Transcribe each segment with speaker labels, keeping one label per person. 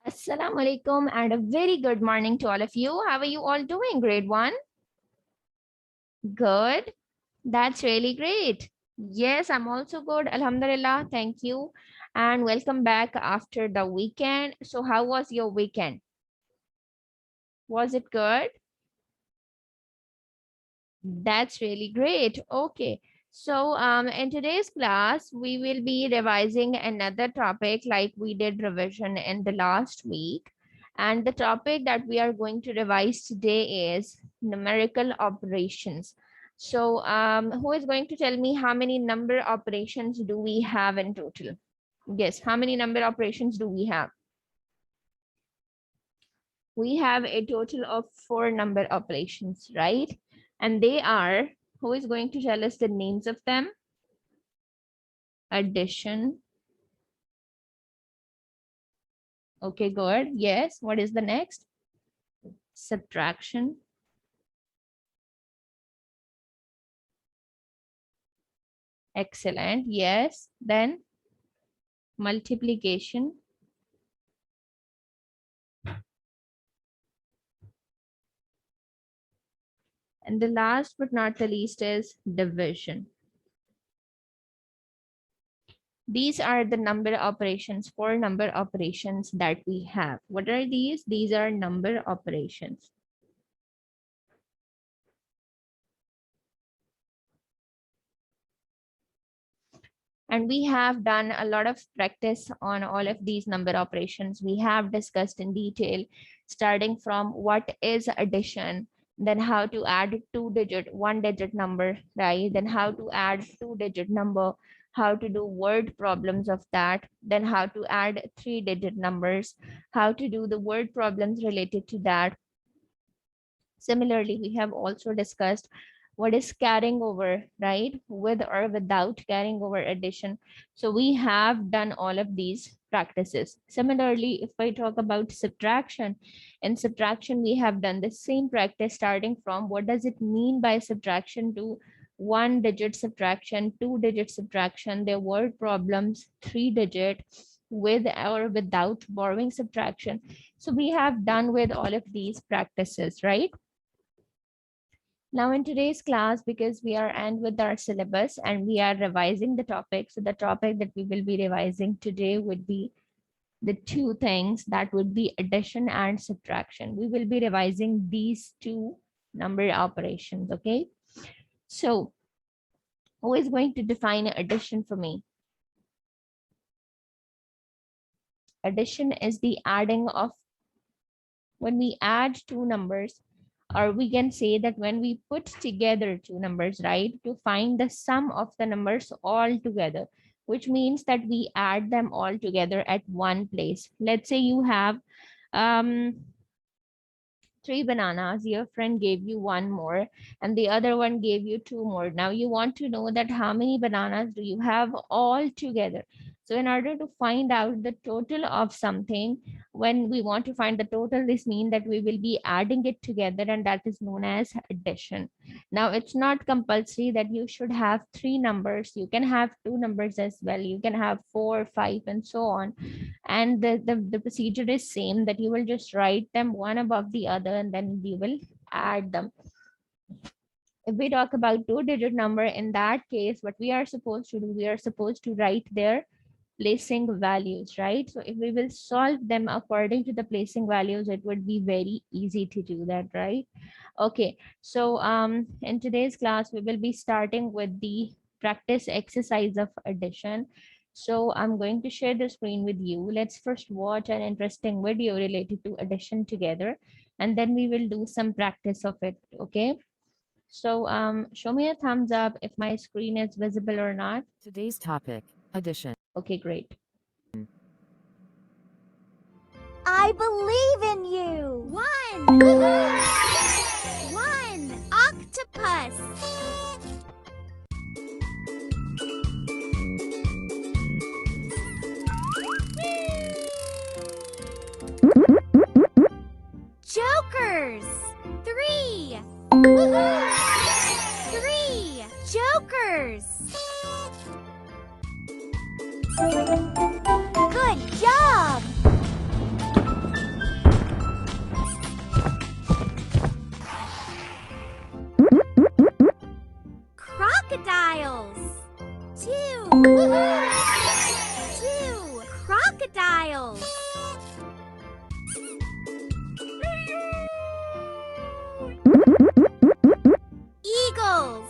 Speaker 1: Assalamu alaikum and a very good morning to all of you. How are you all doing? Grade 1? Good. That's really great. Yes, I'm also good. Alhamdulillah. Thank you. And welcome back after the weekend. So how was your weekend? Was it good? That's really great. Okay. So in today's class, we will be revising another topic like we did revision in the last week. And the topic that we are going to revise today is numerical operations. So who is going to tell me how many number operations do we have in total? Yes, how many number operations do we have? We have a total of 4 number operations, right? And they are, who is going to tell us the names of them? Addition. Okay, good. Yes. What is the next? Subtraction. Excellent. Yes. Then multiplication. And the last but not the least is division. These are the number operations, 4 number operations that we have. What are these? These are number operations. And we have done a lot of practice on all of these number operations. We have discussed in detail, starting from what is addition, then how to add 2-digit, 1-digit number, right? Then how to add 2-digit number, how to do word problems of that, then how to add 3-digit numbers, how to do the word problems related to that. Similarly, we have also discussed what is carrying over, right? With or without carrying over addition. So we have done all of these practices. Similarly, if I talk about subtraction, in subtraction, we have done the same practice starting from what does it mean by subtraction to 1-digit subtraction, 2-digit subtraction, their word problems, 3-digit, with or without borrowing subtraction. So we have done with all of these practices, right? Now in today's class, because we are end with our syllabus and we are revising the topic, so the topic that we will be revising today would be the 2 things that would be addition and subtraction. We will be revising these 2 number operations, okay? So who is going to define addition for me? Addition is the adding of, when we add 2 numbers, or we can say that when we put together 2 numbers, right, to find the sum of the numbers all together, which means that we add them all together at one place. Let's say you have 3 bananas, your friend gave you 1 more and the other one gave you 2 more. Now you want to know that how many bananas do you have all together. So in order to find out the total of something, when we want to find the total, this means that we will be adding it together, and that is known as addition. Now it's not compulsory that you should have 3 numbers. You can have 2 numbers as well. You can have 4, 5 and so on. And the procedure is same, that you will just write them one above the other and then you will add them. If we talk about 2-digit number, in that case, what we are supposed to do, we are supposed to write their placing values, right? So if we will solve them according to the placing values, it would be very easy to do that, right? Okay, so in today's class, we will be starting with the practice exercise of addition. So I'm going to share the screen with you. Let's first watch an interesting video related to addition together, and then we will do some practice of it, okay? So show me a thumbs up if my screen is visible or not.
Speaker 2: Today's topic, addition.
Speaker 1: Okay, great.
Speaker 3: I believe in you! 1! Woohoo! 1! Octopus! Jokers! 3! Woohoo! 3! Jokers! Good job! Crocodiles. Eagles.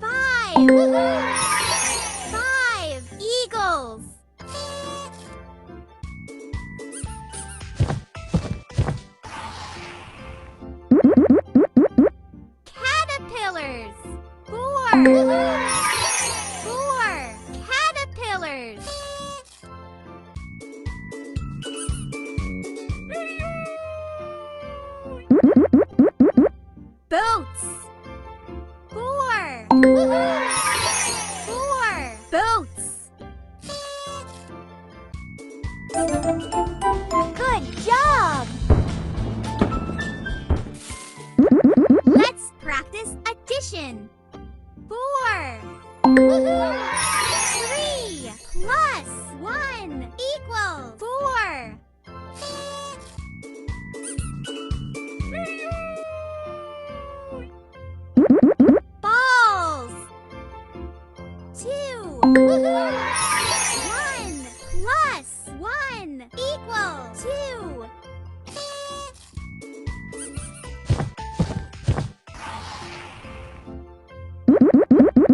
Speaker 3: 5. 5 eagles. Caterpillars. 4. 4 caterpillars. Boats. 4. 4 boats. Good job! Let's practice addition. 4. 3 plus 1 equals 4. Balls. 2. 1 plus 1 equals 2.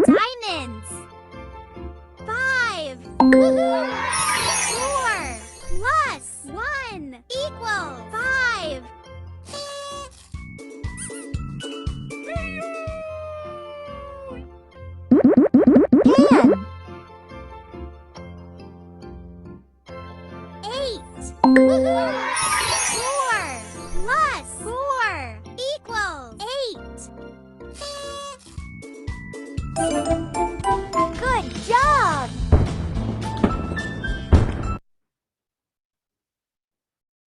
Speaker 3: Diamonds. 5. 4 plus 1 equals 5. Pen. 8. 4 plus 4 equals 8. Good job!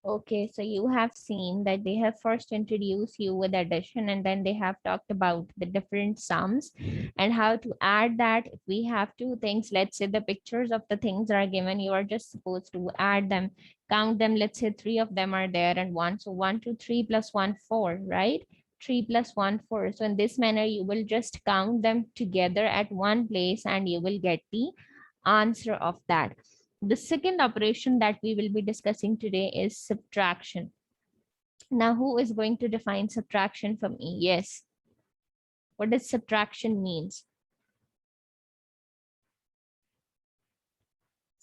Speaker 1: Okay, so you have seen that they have first introduced you with addition, and then they have talked about the different sums and how to add that. If we have two things, let's say the pictures of the things are given, you are just supposed to add them, count them. Let's say 3 of them are there and 1. So 1, 2, 3 plus 1, 4, right? 3 plus 1, 4. So in this manner, you will just count them together at one place and you will get the answer of that. The second operation that we will be discussing today is subtraction. Now, who is going to define subtraction for me? Yes. What does subtraction means?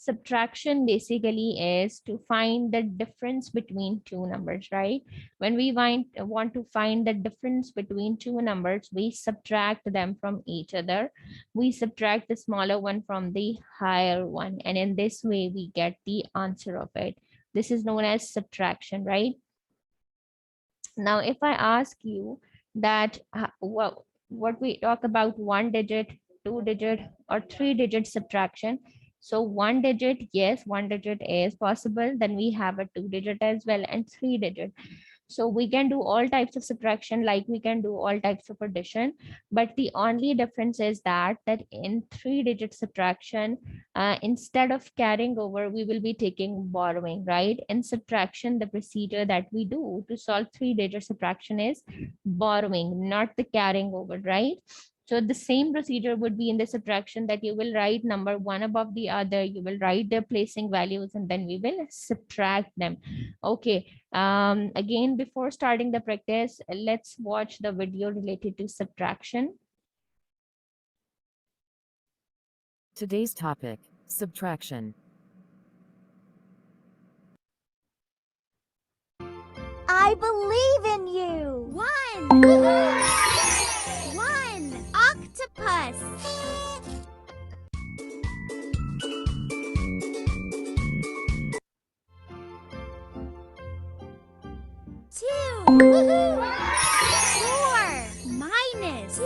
Speaker 1: Subtraction basically is to find the difference between two numbers, right? When we want to find the difference between two numbers, we subtract them from each other. We subtract the smaller one from the higher one, and in this way we get the answer of it. This is known as subtraction, right? Now, if I ask you that what we talk about 1 digit, 2 digit, or 3 digit subtraction. So 1 digit, yes, 1 digit is possible. Then we have a 2 digit as well and 3 digit. So we can do all types of subtraction, like we can do all types of addition. But the only difference is that in 3 digit subtraction, instead of carrying over, we will be taking borrowing, right? In subtraction, the procedure that we do to solve 3 digit subtraction is borrowing, not the carrying over, right? So the same procedure would be in the subtraction, that you will write number one above the other, you will write their placing values, and then we will subtract them. Okay. Again, before starting the practice, let's watch the video related to subtraction.
Speaker 2: Today's topic, subtraction.
Speaker 3: I believe in you. 1. 1 octopus. 2. 4 minus 2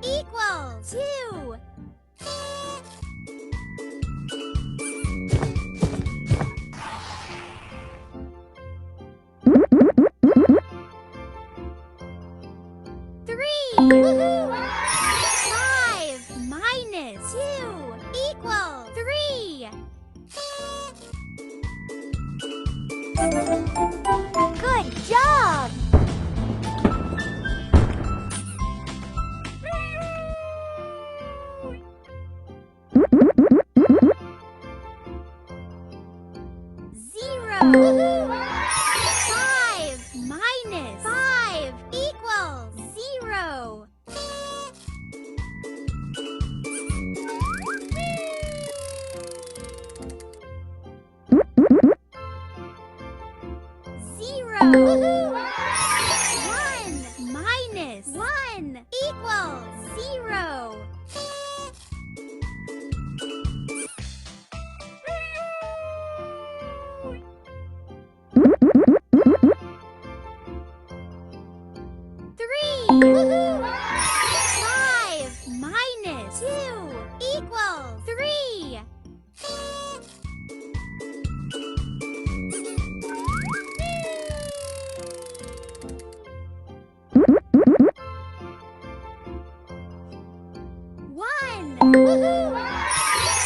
Speaker 3: equals 2. Three. 5 minus 2 equals 3. Good job! Woohoo! 5 minus 5 equals 0. 0. Woohoo! 1 minus 1 equals 0. 3. Woohoo! 5 minus 2 equals 3. 1. Woohoo!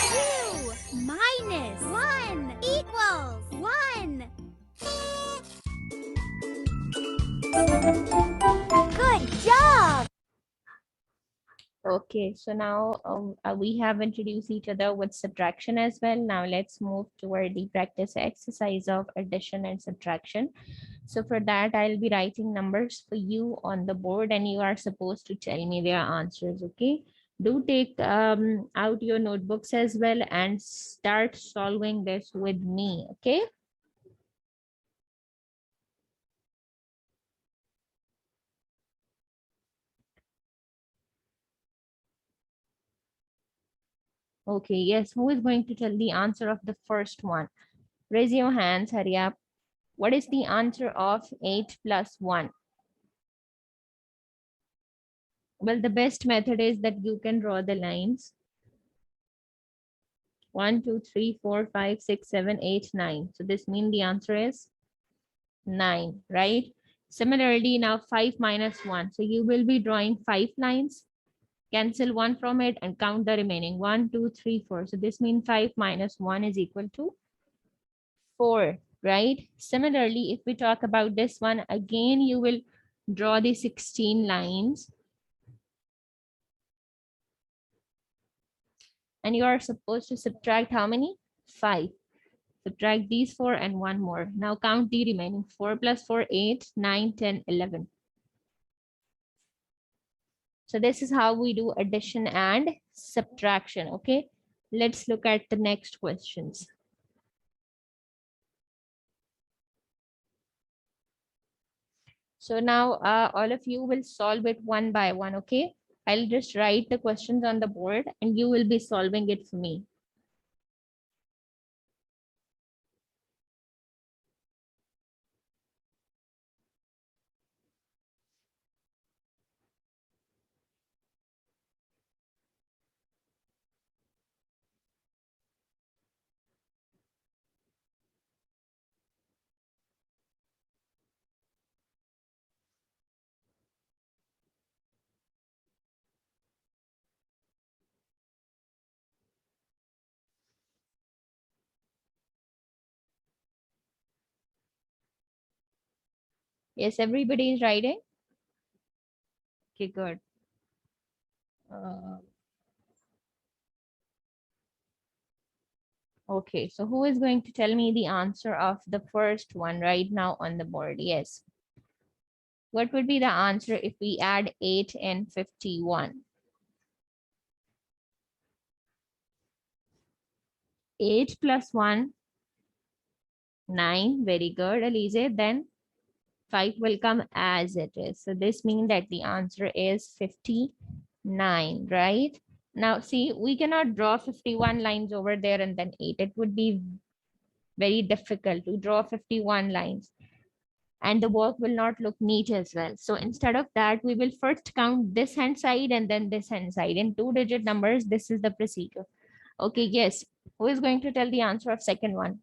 Speaker 3: 2 minus 1 equals 1. Good job!
Speaker 1: Okay, so now we have introduced each other with subtraction as well. Now let's move toward the practice exercise of addition and subtraction. So for that, I'll be writing numbers for you on the board and you are supposed to tell me their answers, okay? Do take out your notebooks as well and start solving this with me, okay? Okay, yes, who is going to tell the answer of the first one? Raise your hands, hurry up. What is the answer of 8 plus 1? Well, the best method is that you can draw the lines. 1, 2, 3, 4, 5, 6, 7, 8, 9. So this means the answer is 9, right? Similarly, now 5 minus 1. So you will be drawing 5 lines, cancel 1 from it and count the remaining 1, 2, 3, 4. So this means 5 minus 1 is equal to 4, right? Similarly, if we talk about this one, again, you will draw the 16 lines. And you are supposed to subtract how many? 5. Subtract these 4 and 1 more. Now count the remaining. 4 plus 4, 8, 9, 10, 11. So this is how we do addition and subtraction, okay? Let's look at the next questions. So now all of you will solve it one by one, okay? I'll just write the questions on the board and you will be solving it for me. Yes, everybody is writing? Okay, good. Okay, so who is going to tell me the answer of the first one right now on the board? Yes. What would be the answer if we add 8 and 51? 8 plus 1, 9. Very good, Alize. Then 5 will come as it is. So this means that the answer is 59, right? Now, see, we cannot draw 51 lines over there and then 8. It would be very difficult to draw 51 lines. And the work will not look neat as well. So instead of that, we will first count this hand side and then this hand side. In 2-digit numbers, this is the procedure. Okay, yes. Who is going to tell the answer of second one?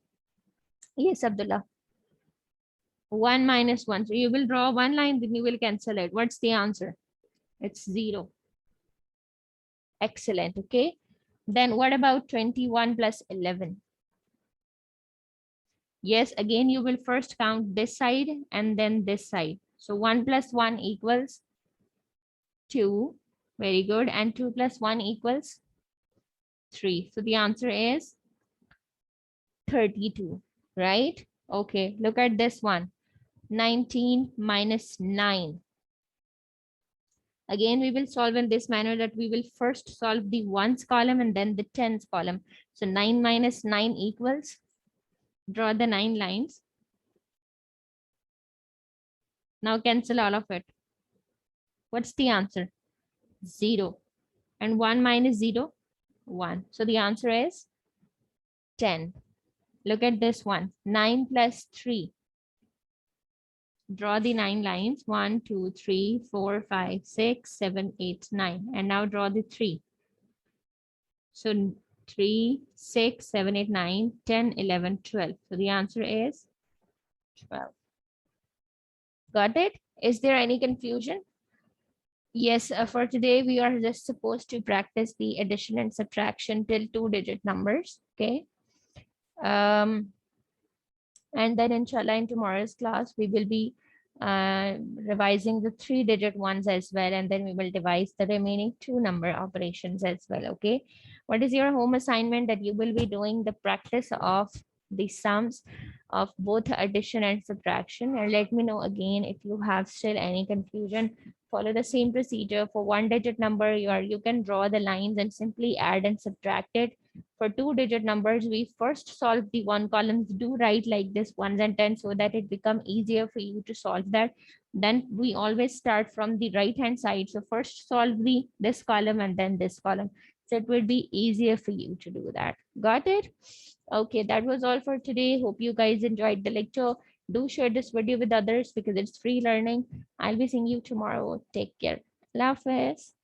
Speaker 1: Yes, Abdullah. 1 minus 1. So you will draw one line, then you will cancel it. What's the answer? It's 0. Excellent, okay. Then what about 21 plus 11? Yes, again, you will first count this side and then this side. So 1 plus 1 equals 2. Very good. And 2 plus 1 equals 3. So the answer is 32, right? Okay, look at this one. 19 minus 9. Again, we will solve in this manner that we will first solve the ones column and then the tens column. So 9 minus 9 equals, draw the 9 lines. Now cancel all of it. What's the answer? 0. And 1 minus 0, 1. So the answer is 10. Look at this one. 9 plus 3. Draw the 9 lines. 1, 2, 3, 4, 5, 6, 7, 8, 9. And now draw the 3. So 3, 6, 7, 8, 9, 10, 11, 12. So the answer is 12. Got it? Is there any confusion? Yes, for today, we are just supposed to practice the addition and subtraction till 2-digit numbers. Okay. And then inshallah in tomorrow's class, we will be revising the 3-digit ones as well. And then we will devise the remaining 2 number operations as well. Okay. What is your home assignment? That you will be doing the practice of the sums of both addition and subtraction. And let me know again if you have still any confusion. Follow the same procedure. For 1-digit number, you can draw the lines and simply add and subtract it. For 2-digit numbers, we first solve the one columns. Do write like this, ones and tens, so that it become easier for you to solve that. Then we always start from the right hand side. So first solve the this column and then this column. So it will be easier for you to do that. Got it? Okay, that was all for today. Hope you guys enjoyed the lecture. Do share this video with others because it's free learning. I'll be seeing you tomorrow. Take care. Allah Hafiz.